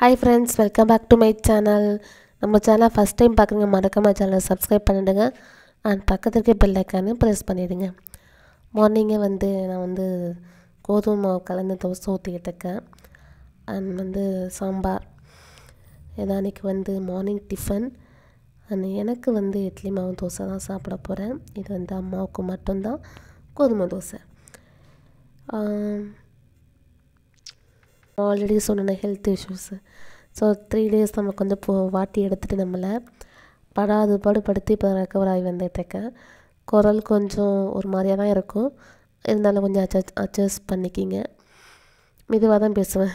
Hi friends, welcome back to my channel. நம்ம channel first time பார்க்குறீங்க மறக்காம சேனலை சப்ஸ்கிரைப் பண்ணிடுங்க அண்ட் பக்கத்துல இருக்க பெல் ஐகானை ப்ரெஸ் பண்ணிடுங்க. மார்னிங்கே நான் கோதுமை மாவு கலந்து தோசை ஊற்றிக்கிட்டு இருக்கேன். அண்ட் சாம்பார் ஏன்னா அன்றைக்கி மார்னிங் டிஃபன் அண்ட் எனக்கு இட்லி மாவு தோசை தான் சாப்பிட போகிறேன். இது அம்மாவுக்கு மட்டும்தான் கோதுமை தோசை. ஆல்ரெடி சொன்ன ஹெல்த் இஷ்யூஸு. ஸோ 3 days நமக்கு வாட்டி எடுத்துகிட்டு நம்மளை படுத்தி இப்போ ரெக்கவர் ஆகி வந்துட்டுருக்கேன். குரல் கொஞ்சம் ஒரு மாதிரியாக தான் இருக்கும், இருந்தாலும் கொஞ்சம் அட்ஜஸ்ட் பண்ணிக்கிங்க. மெதுவாக தான் பேசுவேன்.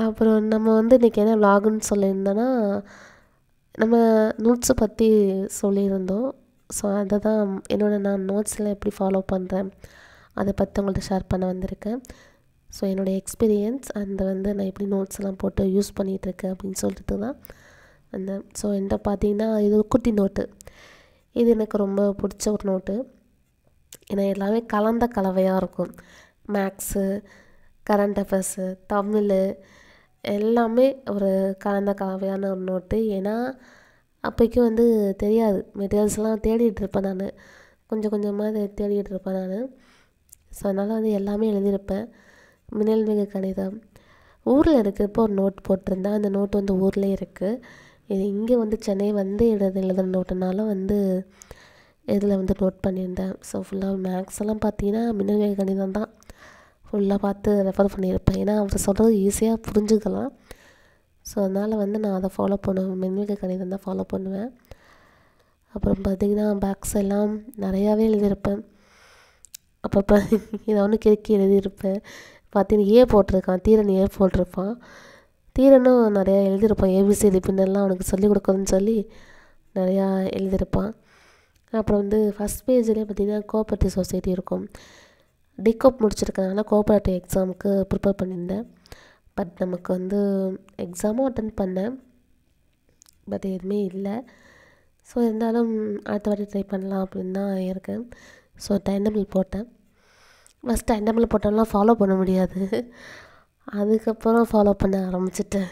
அப்புறம் நம்ம இன்றைக்கி என்ன விலாகுன்னு சொல்லியிருந்தோன்னா, நம்ம நோட்ஸை பற்றி சொல்லியிருந்தோம். ஸோ அதை தான் நான் நோட்ஸில் எப்படி ஃபாலோ பண்ணுறேன் அதை பற்றி உங்கள்கிட்ட ஷேர் பண்ண வந்திருக்கேன். ஸோ என்னுடைய எக்ஸ்பீரியன்ஸ் நான் எப்படி நோட்ஸ்லாம் போட்டு யூஸ் பண்ணிகிட்ருக்கேன் அப்படின்னு சொல்லிட்டு தான் ஸோ என்கிட்ட பார்த்தீங்கன்னா இது ஒரு குட்டி நோட்டு. இது எனக்கு ரொம்ப பிடிச்ச ஒரு நோட்டு. ஏன்னா எல்லாமே கலந்த கலவையாக இருக்கும். மேக்ஸு, கரண்ட் அஃபேர்ஸு, தமிழ் எல்லாமே ஒரு கலந்த கலவையான ஒரு நோட்டு. ஏன்னா அப்போக்கும் தெரியாது, மெட்டீரியல்ஸ்லாம் தேடிகிட்டு இருப்பேன் நான், கொஞ்சம் கொஞ்சமாக தேடிகிட்டு இருப்பேன் நான். ஸோ அதனால் எல்லாமே எழுதியிருப்பேன். மின்னல்மிகு கணிதம் ஊரில் இருக்கிறப்போ ஒரு நோட் போட்டிருந்தேன். அந்த நோட்டு ஊர்லேயே இருக்குது. இது இங்கே சென்னை எழுதுகிற நோட்டுனாலும் இதில் நோட் பண்ணியிருந்தேன். ஸோ ஃபுல்லாக மேக்ஸ் எல்லாம் பார்த்தீங்கன்னா மின்னல்மிகு கணிதம் தான் ஃபுல்லாக பார்த்து ரெஃபர் பண்ணியிருப்பேன். ஏன்னா அவர் சொல்கிறது ஈஸியாக புரிஞ்சுக்கலாம். ஸோ அதனால் நான் அதை ஃபாலோ பண்ணுவேன், மின்னல்மிகு கணிதம் தான் ஃபாலோ பண்ணுவேன். அப்புறம் பார்த்திங்கன்னா பேக்ஸ் எல்லாம் நிறையாவே எழுதியிருப்பேன். அப்பப்போ இதை கிறுக்கி எழுதியிருப்பேன். பார்த்தீங்கன்னா ஏ போட்டிருக்கான், தீரன் ஏ போட்டிருப்பான். தீரனும் நிறையா எழுதியிருப்பான். ஏபிசிடி பின்னெல்லாம் அவனுக்கு சொல்லிக் கொடுக்கணும்னு சொல்லி நிறையா எழுதியிருப்பான். அப்புறம் ஃபஸ்ட் பேஜ்லேயே பார்த்திங்கன்னா கோஆப்ரேட்டிவ் சொசைட்டி இருக்கும். டிகோப் முடிச்சிருக்கனால கோஆப்ரேட்டிவ் எக்ஸாமுக்கு ப்ரிப்பேர் பண்ணியிருந்தேன். பட் நமக்கு எக்ஸாமும் அட்டன் பண்ணேன், பட் எதுவுமே இல்லை. ஸோ இருந்தாலும் அடுத்த வாட்டி ட்ரை பண்ணலாம் அப்படின்னு தான் இருக்கேன். ஸோ டைம் டேபிள் போட்டேன். ஃபஸ்ட் டைம் டேபிள் போட்டோம்லாம் ஃபாலோ பண்ண முடியாது, அதுக்கப்புறம் ஃபாலோ பண்ண ஆரம்பிச்சிட்டேன்.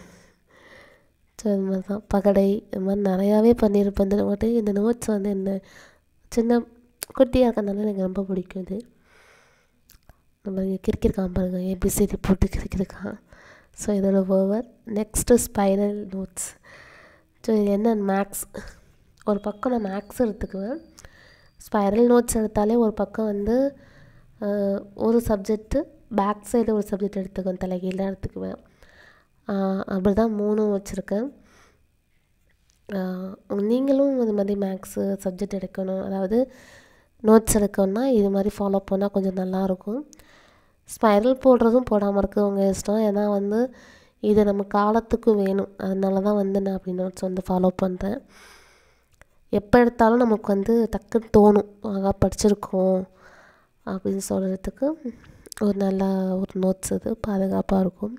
ஸோ இது மாதிரி தான் பகடை இது மாதிரி நிறையாவே பண்ணியிருப்பேன். இந்த நோட்ஸ் என்ன சின்ன குட்டியாக இருக்கிறதுனால எனக்கு ரொம்ப பிடிக்கும். இது நம்ம இங்கே கிறுக்கிருக்கான் பாருங்க, ஏபிசிடி போட்டு கிறுக்கிருக்கான். ஸோ இதோட over. Next spiral notes. So இது என்ன மேக்ஸ், ஒரு பக்கம் நான் மேக்ஸ் எடுத்துக்குவேன். ஸ்பைரல் நோட்ஸ் எடுத்தாலே ஒரு பக்கம் ஒரு சப்ஜெக்ட்டு பேக் சைடு ஒரு சப்ஜெக்ட் எடுத்துக்குவேன், தலைகீழாக எடுத்துக்குவேன். அப்படி தான் 3 வச்சுருக்கேன். நீங்களும் இது மாதிரி மேக்ஸு சப்ஜெக்ட் எடுக்கணும், அதாவது நோட்ஸ் எடுக்கணும்னா இது மாதிரி ஃபாலோ பண்ணால் கொஞ்சம் நல்லாயிருக்கும். ஸ்பைரல் போடுறதும் போடாமல் இருக்கவங்க இஷ்டம். ஏன்னா இது நம்ம காலத்துக்கு வேணும், அதனால தான் நான் அப்படி நோட்ஸ் ஃபாலோ பண்ணுறேன். எப்போ எடுத்தாலும் நமக்கு டக்குன்னு தோணும், ஆகா படிச்சிருக்கோம் அப்படின்னு சொல்கிறதுக்கு ஒரு நல்ல ஒரு நோட்ஸ். இது பாதுகாப்பாக இருக்கும்.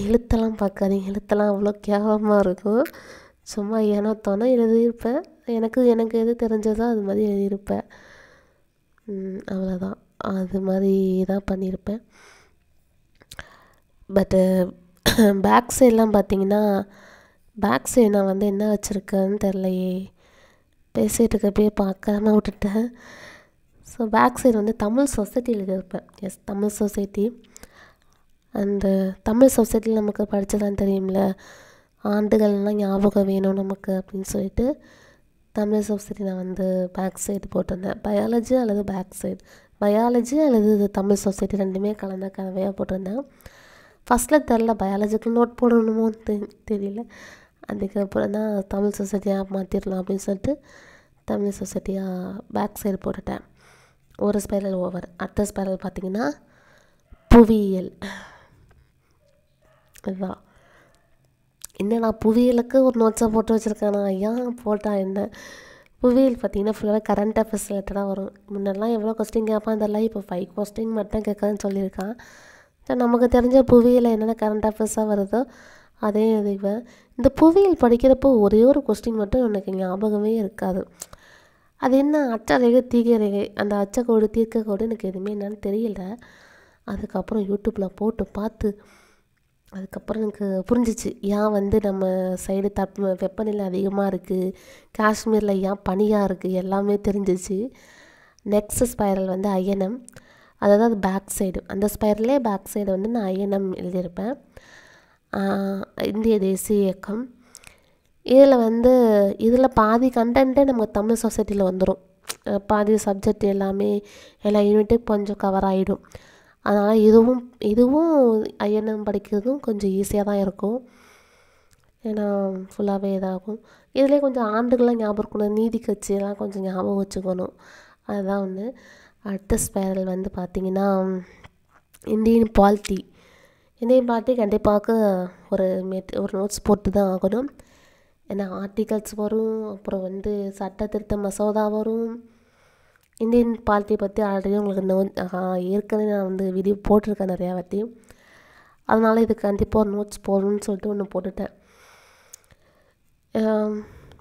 எழுத்தெல்லாம் பார்க்காதீங்க, எழுத்தெல்லாம் அவ்வளோ கேவலமாக இருக்கும். சும்மா ஏனோ தோண எழுதியிருப்பேன். எனக்கு எது தெரிஞ்சதோ அது மாதிரி எழுதியிருப்பேன், அவ்வளோதான். அது மாதிரி தான் பண்ணியிருப்பேன். பட்டு பேக் சைடெலாம் பார்த்திங்கன்னா, பேக் சைடு நான் என்ன வச்சுருக்கேன்னு தெரிலையே, பேசிகிட்டு இருக்கப்பே பார்க்காம விட்டுட்டேன். So back side Tamil society எழுதியிருப்பேன். Yes, Tamil society. தமிழ் சொசைட்டியில் நமக்கு படித்ததான் தெரியும்ல, ஆண்டுகள்லாம் ஞாபகம் வேணும் நமக்கு அப்படின்னு சொல்லிட்டு தமிழ் சொசைட்டி நான் பேக் சைடு போட்டிருந்தேன். பயாலஜி அல்லது பேக் சைடு, பயாலஜி அல்லது தமிழ் சொசைட்டி ரெண்டுமே கலந்த கலவையாக போட்டிருந்தேன். ஃபஸ்ட்டில் தெரில பயாலஜிக்கு நோட் போடணுமோன்னு தெரியல. அதுக்கப்புறம் தான் தமிழ் சொசைட்டியாக மாற்றிடலாம் அப்படின்னு சொல்லிட்டு தமிழ் சொசைட்டியாக பேக் சைடு போட்டுட்டேன். ஒரு ஸ்பைரல் ஓவர். அடுத்த ஸ்பைரல் பார்த்திங்கன்னா புவியியல். இதுதான் என்னடா புவியியலுக்கு ஒரு நோட்ஸாக போட்டு வச்சுருக்கானா, ஏன் போட்டா என்ன. புவியியல் பார்த்திங்கன்னா ஃபுல்லாகவே கரண்ட் அஃபேர்ஸ் ரிலேட்டடாக வரும். முன்னெல்லாம் எவ்வளோ கொஸ்டின் கேட்பான் இதெல்லாம், இப்போ 5 கொஸ்டின் மட்டும் கேட்குறேன்னு சொல்லியிருக்கான். ஸோ நமக்கு தெரிஞ்ச புவியியல் என்னென்ன கரண்ட் அஃபேர்ஸாக வருதோ அதே எழுதிக்குவேன். இந்த புவியியல் படிக்கிறப்போ ஒரே ஒரு கொஸ்டின் மட்டும் எனக்கு ஞாபகமே இருக்காது. அது என்ன அச்சரேகை தீர்க்கரேகை, அந்த அச்சக்கோடு தீர்க்கக்கோடு எனக்கு எதுவுமே என்னன்னு தெரியல. அதுக்கப்புறம் யூடியூப்பில் போட்டு பார்த்து அதுக்கப்புறம் எனக்கு புரிஞ்சிச்சு ஏன் வந்து நம்ம சைடு வெப்பநிலை அதிகமாக இருக்குது, காஷ்மீரில் ஏன் பனியாக இருக்குது, எல்லாமே தெரிஞ்சிச்சு. நெக்ஸ்ட் ஸ்பைரல் வந்து ஐஎன்எம், அதாவது பேக் சைடு, அந்த ஸ்பைரலே பேக் சைடு வந்து நான் ஐஎன்எம் எழுதியிருப்பேன். இந்திய தேசிய இயக்கம். இதில் பாதி கண்டென்ட்டே நம்ம தமிழ் சொசைட்டியில் வந்துடும். பாதி சப்ஜெக்ட் எல்லாமே எல்லா யூனிட்டும் கொஞ்சம் கவர் ஆகிடும். அதனால் இதுவும் ஐஎன்எம் படிக்கிறதும் கொஞ்சம் ஈஸியாக தான் இருக்கும். ஏன்னா ஃபுல்லாகவே இதாகும். இதிலே கொஞ்சம் ஆண்டுகள்லாம் ஞாபகம் இருக்கணும், நீதி கட்சியெல்லாம் கொஞ்சம் ஞாபகம் வச்சுக்கணும். அதுதான் ஒன்று. அடுத்த ஸ்பைரல் வந்து பார்த்திங்கன்னா இந்தியன் பாலிட்டி. இந்தியன் பாலிட்டி கண்டிப்பாக ஒரு நோட்ஸ் போட்டு தான் ஆகணும். ஏன்னா ஆர்டிகல்ஸ் வரும், அப்புறம் வந்து சட்ட திருத்த மசோதா வரும். இந்தியன் பாலிட்டி பற்றி ஆல்ரெடி உங்களுக்கு ஏற்கனவே நான் வந்து வீடியோ போட்டிருக்கேன் நிறையா வாட்டி. அதனால் இது கண்டிப்பாக ஒரு நோட்ஸ் போடணும்னு சொல்லிட்டு ஒன்று போட்டுட்டேன்.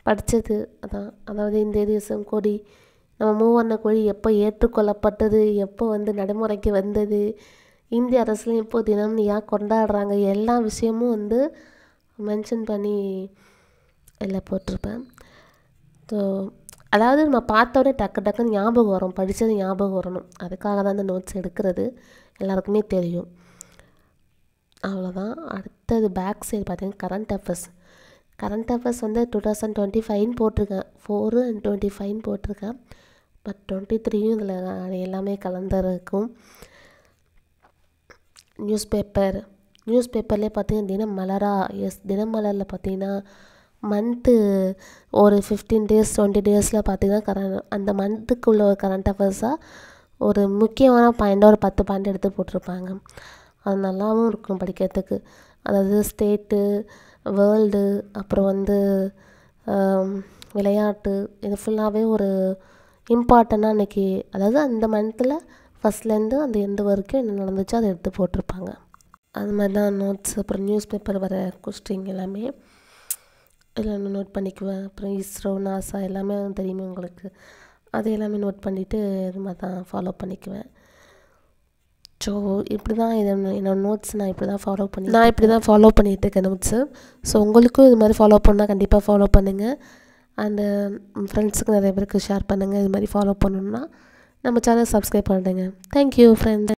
படித்தது அதான், அதாவது இந்திய தேசம் கொடி, நம்ம மூவர்ண கொடி எப்போ ஏற்றுக்கொள்ளப்பட்டது, எப்போ வந்து நடைமுறைக்கு வந்தது, இந்திய அரசுலையும் இப்போ தினம் ஏன் கொண்டாடுறாங்க, எல்லா விஷயமும் வந்து மென்ஷன் பண்ணி எல்லாம் போட்டிருப்பேன். ஸோ அதாவது நம்ம பார்த்தோடனே டக்குன்னு ஞாபகம் வரும், படித்தது ஞாபகம் வரணும். அதுக்காக தான் அந்த நோட்ஸ் எடுக்கிறது, எல்லாருக்குமே தெரியும். அவ்வளோதான். அடுத்தது பேக் சைடு பார்த்தீங்கன்னா கரண்ட் அஃபேர்ஸ் வந்து 2025 போட்டிருக்கேன், 4 and 25 போட்டிருக்கேன். பட் 23யும் இதில் எல்லாமே கலந்துருக்கும். நியூஸ் பேப்பர்லேயே பார்த்தீங்கன்னா தினமலரில் பார்த்தீங்கன்னா மந்த்து ஒரு 15 days 20 daysல பார்த்திங்கன்னா அந்த மந்த்துக்குள்ள ஒரு கரண்ட் அஃபேர்ஸாக ஒரு முக்கியமான பாயிண்டாக ஒரு 10 பாயிண்ட் எடுத்து போட்டிருப்பாங்க. அது நல்லாவும் இருக்கும் படிக்கிறதுக்கு. அதாவது ஸ்டேட்டு, வேர்ல்டு, அப்புறம் வந்து விளையாட்டு, இது ஃபுல்லாகவே ஒரு இம்பார்ட்டண்ட்டாக அன்றைக்கி, அதாவது அந்த மந்த்தில் ஃபஸ்ட்லேருந்து அந்த எண்டு வரைக்கும் என்ன நடந்துச்சோ அதை எடுத்து போட்டிருப்பாங்க. அது மாதிரி தான் நோட்ஸ். அப்புறம் நியூஸ் பேப்பர் வர கொஸ்டின் எல்லாமே எல்லாமே நோட் பண்ணிக்குவேன். அப்புறம் இஸ்ரோ, நாசா எல்லாமே தெரியுமே உங்களுக்கு, அது எல்லாமே நோட் பண்ணிவிட்டு இது மாதிரி தான் ஃபாலோ பண்ணிக்குவேன். ஸோ இப்படி தான் என்னோடய நோட்ஸ் நான் இப்படி தான் ஃபாலோ பண்ணிகிட்டு இருக்கேன் நோட்ஸு. ஸோ உங்களுக்கும் இது மாதிரி ஃபாலோ பண்ணால் கண்டிப்பாக ஃபாலோ பண்ணுங்கள். அண்டு ஃப்ரெண்ட்ஸுக்கு நிறைய பேருக்கு ஷேர் பண்ணுங்கள். இது மாதிரி ஃபாலோ பண்ணணுன்னா நம்ம சேனல் சப்ஸ்கிரைப் பண்ணிடுங்க. Thank you friend.